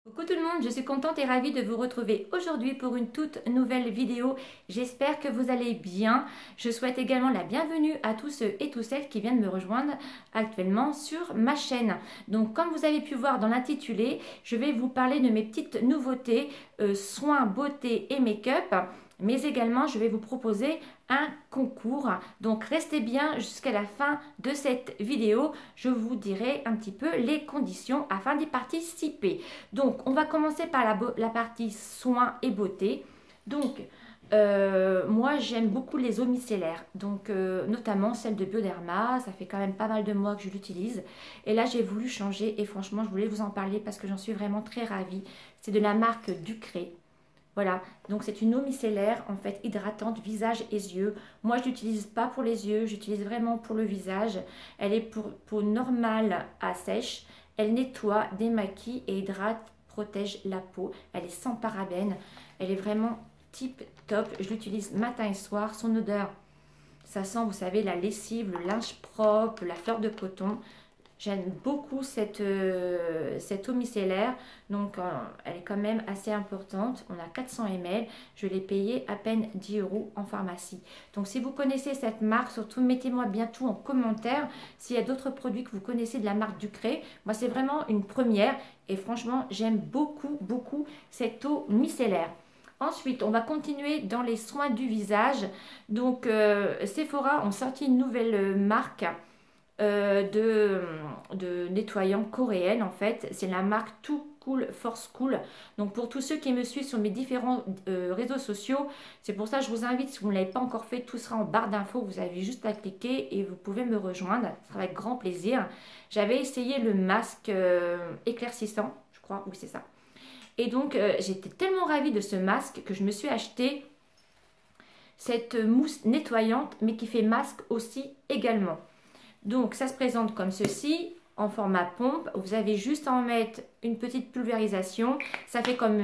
Coucou tout le monde, je suis contente et ravie de vous retrouver aujourd'hui pour une toute nouvelle vidéo. J'espère que vous allez bien. Je souhaite également la bienvenue à tous ceux et toutes celles qui viennent me rejoindre actuellement sur ma chaîne. Donc comme vous avez pu voir dans l'intitulé, je vais vous parler de mes petites nouveautés, soins, beauté et make-up. Mais également, je vais vous proposer un concours. Donc, restez bien jusqu'à la fin de cette vidéo. Je vous dirai un petit peu les conditions afin d'y participer. Donc, on va commencer par la partie soins et beauté. Donc, moi, j'aime beaucoup les eaux micellaires. Donc, notamment celle de Bioderma. Ça fait quand même pas mal de mois que je l'utilise. Et là, j'ai voulu changer. Et franchement, je voulais vous en parler parce que j'en suis vraiment très ravie. C'est de la marque Ducré. Voilà, donc c'est une eau micellaire en fait hydratante visage et yeux. Moi je l'utilise pas pour les yeux, j'utilise vraiment pour le visage. Elle est pour peau normale à sèche. Elle nettoie, démaquille et hydrate, protège la peau. Elle est sans parabènes. Elle est vraiment tip top. Je l'utilise matin et soir. Son odeur, ça sent, vous savez, la lessive, le linge propre, la fleur de coton. J'aime beaucoup cette eau micellaire, donc elle est quand même assez importante. On a 400 ml, je l'ai payé à peine 10 € en pharmacie. Donc si vous connaissez cette marque, surtout mettez-moi bien tout en commentaire s'il y a d'autres produits que vous connaissez de la marque Ducré. Moi c'est vraiment une première et franchement j'aime beaucoup cette eau micellaire. Ensuite, on va continuer dans les soins du visage. Donc Sephora ont sorti une nouvelle marque de nettoyant coréenne en fait. C'est la marque Too Cool Force Cool. Donc pour tous ceux qui me suivent sur mes différents réseaux sociaux, c'est pour ça que je vous invite, si vous ne l'avez pas encore fait, tout sera en barre d'infos. Vous avez juste à cliquer et vous pouvez me rejoindre. Ça sera avec grand plaisir. J'avais essayé le masque éclaircissant, je crois, oui c'est ça. Et donc j'étais tellement ravie de ce masque que je me suis acheté cette mousse nettoyante mais qui fait masque aussi également. Donc ça se présente comme ceci, en format pompe. Vous avez juste à en mettre une petite pulvérisation. Ça fait comme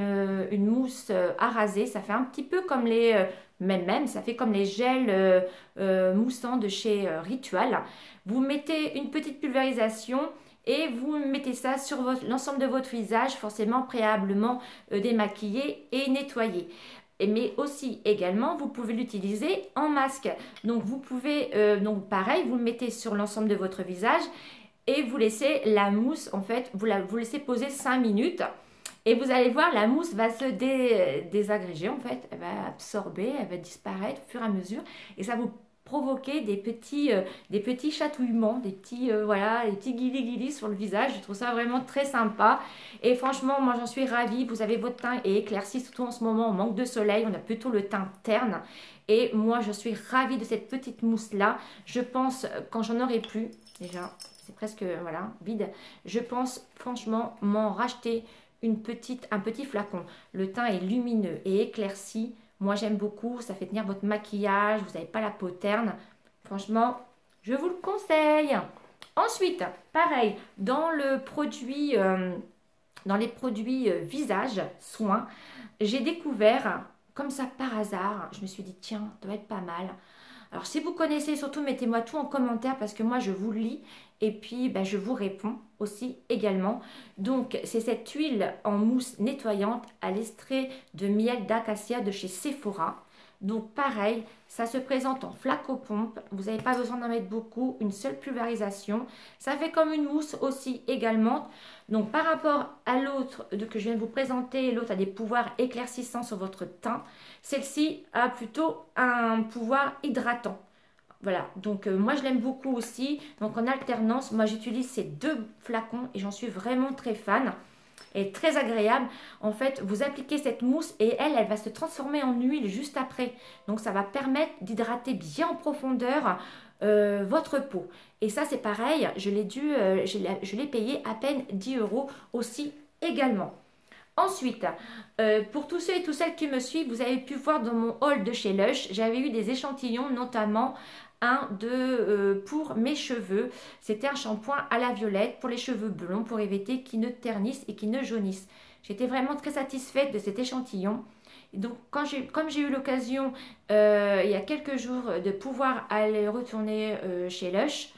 une mousse à raser. Ça fait un petit peu comme les... même, ça fait comme les gels moussants de chez Ritual. Vous mettez une petite pulvérisation et vous mettez ça sur l'ensemble de votre visage, forcément préalablement démaquillé et nettoyé. Mais aussi également vous pouvez l'utiliser en masque. Donc vous pouvez donc pareil, vous le mettez sur l'ensemble de votre visage et vous laissez la mousse en fait, vous laissez poser 5 minutes et vous allez voir la mousse va se désagréger en fait, elle va absorber, elle va disparaître au fur et à mesure et ça vous provoquer des petits chatouillements, des petits voilà, des petits guilis sur le visage. Je trouve ça vraiment très sympa et franchement moi j'en suis ravie. Vous avez votre teint est éclairci, surtout en ce moment on manque de soleil, on a plutôt le teint terne et moi je suis ravie de cette petite mousse là. Je pense quand j'en aurai plus, déjà c'est presque voilà vide, je pense franchement m'en racheter un petit flacon. Le teint est lumineux et éclairci. Moi, j'aime beaucoup. Ça fait tenir votre maquillage. Vous n'avez pas la peau terne. Franchement, je vous le conseille. Ensuite, pareil, dans les produits visage, soins, j'ai découvert, comme ça par hasard, je me suis dit, tiens, ça doit être pas mal. Alors, si vous connaissez, surtout, mettez-moi tout en commentaire parce que moi, je vous lis et puis ben, je vous réponds aussi également. Donc, c'est cette huile en mousse nettoyante à l'extrait de miel d'acacia de chez Sephora. Donc, pareil, ça se présente en flacon-pompe. Vous n'avez pas besoin d'en mettre beaucoup, une seule pulvérisation. Ça fait comme une mousse aussi également. Donc, par rapport à l'autre que je viens de vous présenter, l'autre a des pouvoirs éclaircissants sur votre teint. Celle-ci a plutôt un pouvoir hydratant. Voilà, donc moi je l'aime beaucoup aussi. Donc en alternance, moi j'utilise ces deux flacons et j'en suis vraiment très fan. Elle est très agréable. En fait, vous appliquez cette mousse et elle va se transformer en huile juste après. Donc ça va permettre d'hydrater bien en profondeur votre peau. Et ça c'est pareil, je l'ai payé à peine 10 € aussi également. Ensuite, pour tous ceux et toutes celles qui me suivent, vous avez pu voir dans mon haul de chez Lush, j'avais eu des échantillons, notamment pour mes cheveux. C'était un shampoing à la violette pour les cheveux blonds, pour éviter qu'ils ne ternissent et qu'ils ne jaunissent. J'étais vraiment très satisfaite de cet échantillon. Donc, comme j'ai eu l'occasion, il y a quelques jours, de pouvoir aller retourner chez Lush,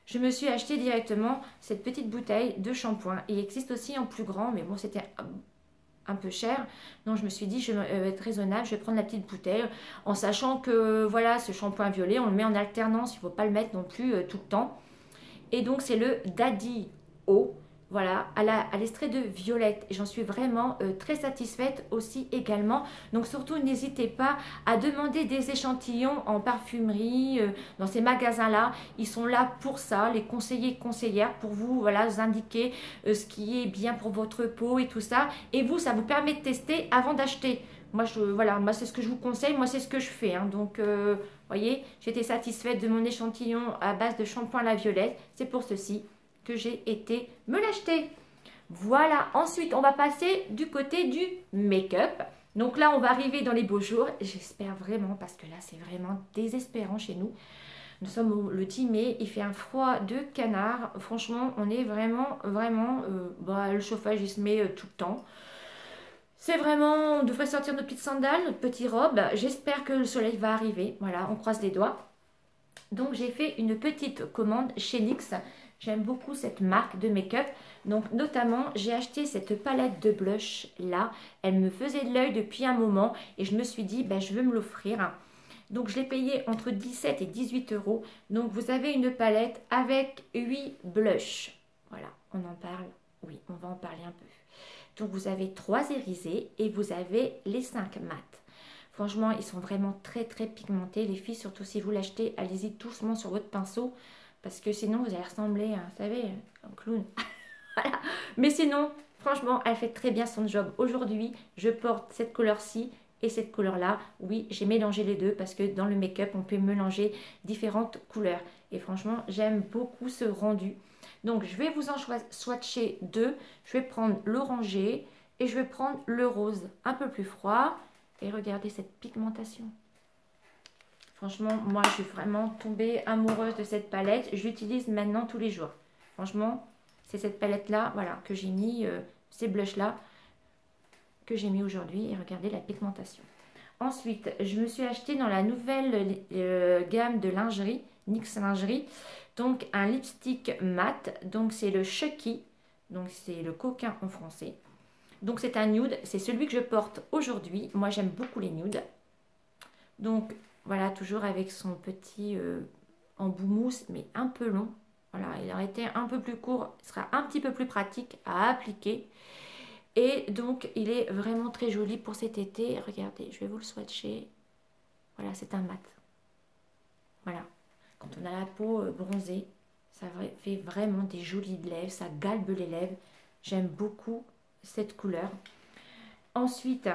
je me suis acheté directement cette petite bouteille de shampoing. Il existe aussi en plus grand, mais bon, c'était un peu cher. Donc je me suis dit, je vais être raisonnable, je vais prendre la petite bouteille, en sachant que voilà, ce shampoing violet, on le met en alternance, il ne faut pas le mettre non plus tout le temps. Et donc c'est le Daddy Eau, voilà, à l'extrait de violette. Et j'en suis vraiment très satisfaite aussi également. Donc surtout n'hésitez pas à demander des échantillons en parfumerie, dans ces magasins-là. Ils sont là pour ça, les conseillers et conseillères, pour vous, voilà, vous indiquer ce qui est bien pour votre peau et tout ça. Et vous, ça vous permet de tester avant d'acheter. Moi, voilà, moi c'est ce que je vous conseille, moi c'est ce que je fais. Hein. Donc, voyez, j'étais satisfaite de mon échantillon à base de shampoing à la violette. C'est pour ceci que j'ai été me l'acheter. Voilà, ensuite on va passer du côté du make-up. Donc là on va arriver dans les beaux jours, j'espère vraiment, parce que là c'est vraiment désespérant chez nous. Nous sommes le 10 mai, il fait un froid de canard, franchement on est vraiment, le chauffage il se met tout le temps. C'est vraiment, on devrait sortir nos petites sandales, notre petite robe, j'espère que le soleil va arriver, voilà, on croise les doigts. Donc j'ai fait une petite commande chez NYX. J'aime beaucoup cette marque de make-up. Donc notamment, j'ai acheté cette palette de blush là. Elle me faisait de l'œil depuis un moment et je me suis dit, ben, je veux me l'offrir. Donc je l'ai payé entre 17 et 18 euros. Donc vous avez une palette avec 8 blushs. Voilà, on en parle. Oui, on va en parler un peu. Donc vous avez 3 irisés et vous avez les 5 mat. Franchement, ils sont vraiment très très pigmentés. Les filles, surtout si vous l'achetez, allez-y doucement sur votre pinceau. Parce que sinon, vous allez ressembler, vous savez, un clown. Voilà. Mais sinon, franchement, elle fait très bien son job. Aujourd'hui, je porte cette couleur-ci et cette couleur-là. Oui, j'ai mélangé les deux parce que dans le make-up, on peut mélanger différentes couleurs. Et franchement, j'aime beaucoup ce rendu. Donc, je vais vous en swatcher deux. Je vais prendre l'orangé et je vais prendre le rose un peu plus froid. Et regardez cette pigmentation. Franchement, moi, je suis vraiment tombée amoureuse de cette palette. Je l'utilise maintenant tous les jours. Franchement, c'est cette palette-là, voilà, que j'ai mis, ces blushs-là, que j'ai mis aujourd'hui. Et regardez la pigmentation. Ensuite, je me suis acheté dans la nouvelle gamme de lingerie, NYX Lingerie, donc un lipstick mat. Donc, c'est le Chucky. Donc, c'est le coquin en français. Donc, c'est un nude. C'est celui que je porte aujourd'hui. Moi, j'aime beaucoup les nudes. Donc, voilà, toujours avec son petit embout mousse, mais un peu long. Voilà, il aurait été un peu plus court, il sera un petit peu plus pratique à appliquer. Et donc, il est vraiment très joli pour cet été. Regardez, je vais vous le swatcher. Voilà, c'est un mat. Voilà, quand on a la peau bronzée, ça fait vraiment des jolies lèvres, ça galbe les lèvres. J'aime beaucoup cette couleur. Ensuite,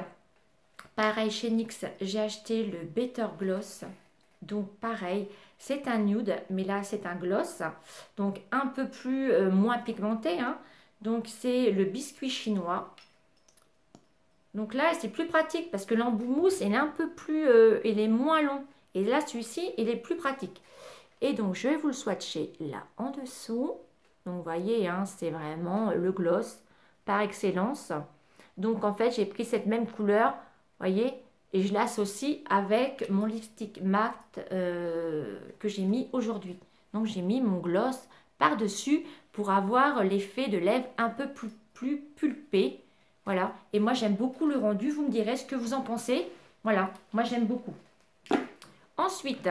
pareil, chez NYX, j'ai acheté le Better Gloss. Donc, pareil, c'est un nude, mais là, c'est un gloss. Donc, un peu plus, moins pigmenté. Hein. Donc, c'est le biscuit chinois. Donc là, c'est plus pratique parce que l'embout mousse, il est un peu plus, il est moins long. Et là, celui-ci, il est plus pratique. Et donc, je vais vous le swatcher là en dessous. Donc, vous voyez, hein, c'est vraiment le gloss par excellence. Donc, en fait, j'ai pris cette même couleur, voyez, et je l'associe avec mon lipstick mat que j'ai mis aujourd'hui. Donc, j'ai mis mon gloss par-dessus pour avoir l'effet de lèvres un peu plus pulpé. Voilà, et moi, j'aime beaucoup le rendu. Vous me direz ce que vous en pensez. Voilà, moi, j'aime beaucoup. Ensuite,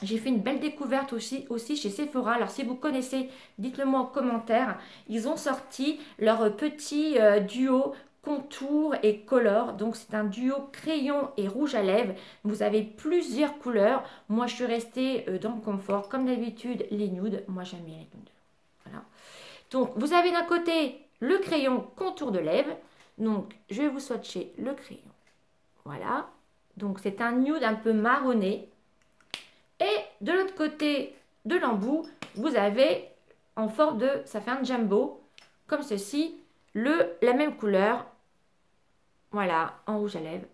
j'ai fait une belle découverte aussi chez Sephora. Alors, si vous connaissez, dites-le moi en commentaire. Ils ont sorti leur petit duo contour et color. Donc, c'est un duo crayon et rouge à lèvres. Vous avez plusieurs couleurs. Moi, je suis restée dans le confort. Comme d'habitude, les nudes. Moi, j'aime bien les nudes. Voilà. Donc, vous avez d'un côté le crayon contour de lèvres. Donc, je vais vous swatcher le crayon. Voilà. Donc, c'est un nude un peu marronné. Et de l'autre côté de l'embout, vous avez en forme de, ça fait un jumbo, comme ceci, la même couleur. Voilà, en rouge à lèvres.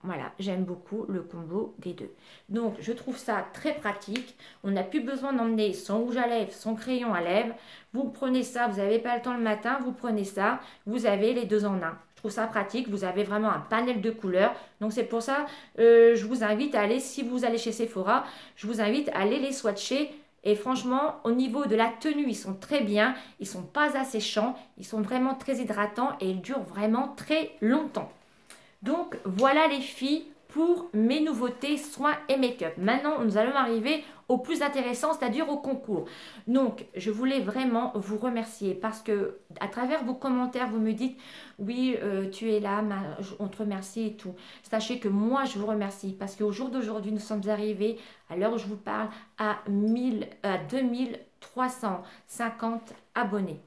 Voilà, j'aime beaucoup le combo des deux. Donc, je trouve ça très pratique. On n'a plus besoin d'emmener son rouge à lèvres, son crayon à lèvres. Vous prenez ça, vous n'avez pas le temps le matin, vous prenez ça, vous avez les deux en un. Je trouve ça pratique, vous avez vraiment un panel de couleurs. Donc, c'est pour ça, je vous invite à aller, si vous allez chez Sephora, je vous invite à aller les swatcher Et franchement, au niveau de la tenue, ils sont très bien. Ils sont pas asséchants. Ils sont vraiment très hydratants et ils durent vraiment très longtemps. Donc, voilà les filles pour mes nouveautés soins et make-up. Maintenant, nous allons arriver au plus intéressant, c'est-à-dire au concours. Donc, je voulais vraiment vous remercier parce que à travers vos commentaires, vous me dites oui, tu es là, on te remercie et tout. Sachez que moi, je vous remercie parce qu'au jour d'aujourd'hui, nous sommes arrivés, à l'heure où je vous parle, à 2350 abonnés.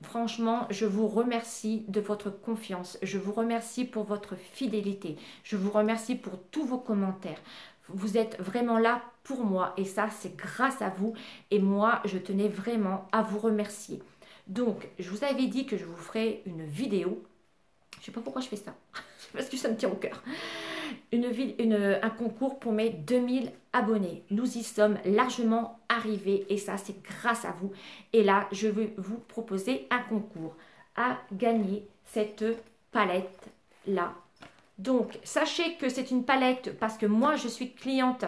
Franchement, je vous remercie de votre confiance. Je vous remercie pour votre fidélité. Je vous remercie pour tous vos commentaires. Vous êtes vraiment là pour moi et ça, c'est grâce à vous. Et moi, je tenais vraiment à vous remercier. Donc, je vous avais dit que je vous ferai une vidéo. Je ne sais pas pourquoi je fais ça. Parce que ça me tient au cœur. Un concours pour mes 2000 abonnés. Nous y sommes largement arrivés et ça, c'est grâce à vous. Et là, je vais vous proposer un concours à gagner cette palette-là. Donc, sachez que c'est une palette parce que moi, je suis cliente,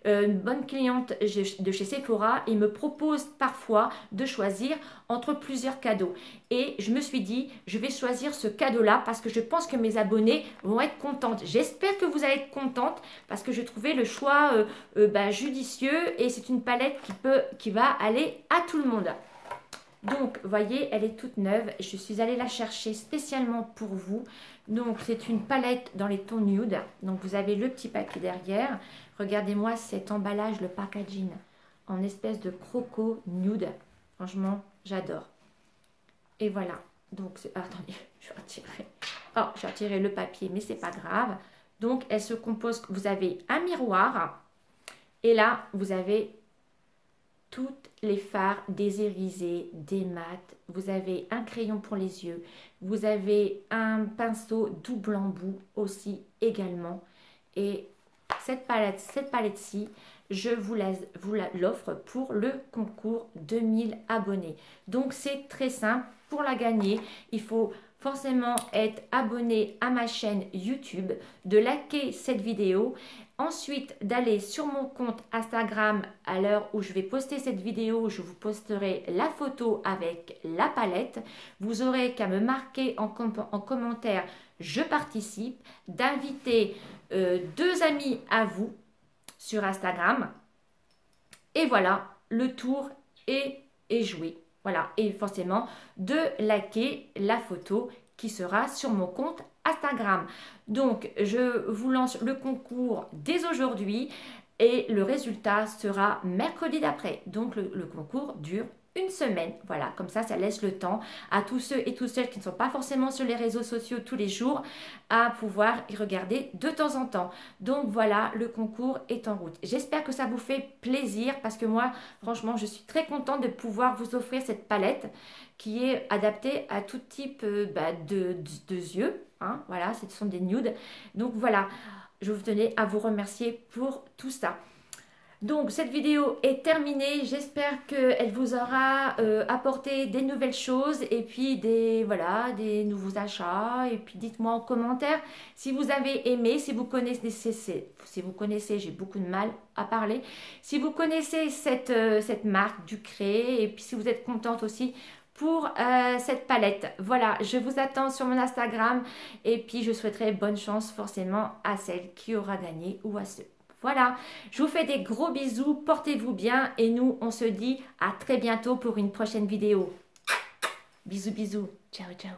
une bonne cliente de chez Sephora. Ils me proposent parfois de choisir entre plusieurs cadeaux. Et je me suis dit, je vais choisir ce cadeau-là parce que je pense que mes abonnés vont être contentes. J'espère que vous allez être contentes parce que je trouvais le choix judicieux et c'est une palette qui va aller à tout le monde. Donc, vous voyez, elle est toute neuve. Je suis allée la chercher spécialement pour vous. Donc, c'est une palette dans les tons nude. Donc, vous avez le petit papier derrière. Regardez-moi cet emballage, le packaging, en espèce de croco nude. Franchement, j'adore. Et voilà. Donc, attendez, je vais retirer. Oh, je vais retirer le papier, mais c'est pas grave. Donc, elle se compose. Vous avez un miroir. Et là, vous avez toutes les fards, des irisés, des mats. Vous avez un crayon pour les yeux. Vous avez un pinceau double embout aussi également. Et cette palette-ci, je vous l'offre pour le concours 2000 abonnés. Donc, c'est très simple. Pour la gagner, il faut forcément être abonné à ma chaîne YouTube, de liker cette vidéo, ensuite d'aller sur mon compte Instagram à l'heure où je vais poster cette vidéo, je vous posterai la photo avec la palette. Vous aurez qu'à me marquer en commentaire « Je participe », d'inviter 2 amis à vous sur Instagram. Et voilà, le tour est joué. Voilà, et forcément de liker la photo qui sera sur mon compte Instagram. Donc, je vous lance le concours dès aujourd'hui et le résultat sera mercredi d'après. Donc, le concours dure une semaine. Voilà, comme ça laisse le temps à tous ceux et toutes celles qui ne sont pas forcément sur les réseaux sociaux tous les jours à pouvoir y regarder de temps en temps. Donc voilà, le concours est en route. J'espère que ça vous fait plaisir parce que moi, franchement, je suis très contente de pouvoir vous offrir cette palette qui est adaptée à tout type de yeux. Hein, voilà, ce sont des nudes. Donc voilà, je vous tenais à vous remercier pour tout ça. Donc, cette vidéo est terminée. J'espère qu'elle vous aura apporté des nouvelles choses et puis des nouveaux achats. Et puis, dites-moi en commentaire si vous avez aimé, si vous connaissez, j'ai beaucoup de mal à parler. Si vous connaissez cette marque Ducré et puis si vous êtes contente aussi pour cette palette. Voilà, je vous attends sur mon Instagram et puis je souhaiterais bonne chance forcément à celle qui aura gagné ou à ceux. Voilà, je vous fais des gros bisous, portez-vous bien et nous, on se dit à très bientôt pour une prochaine vidéo. Bisous, bisous. Ciao, ciao.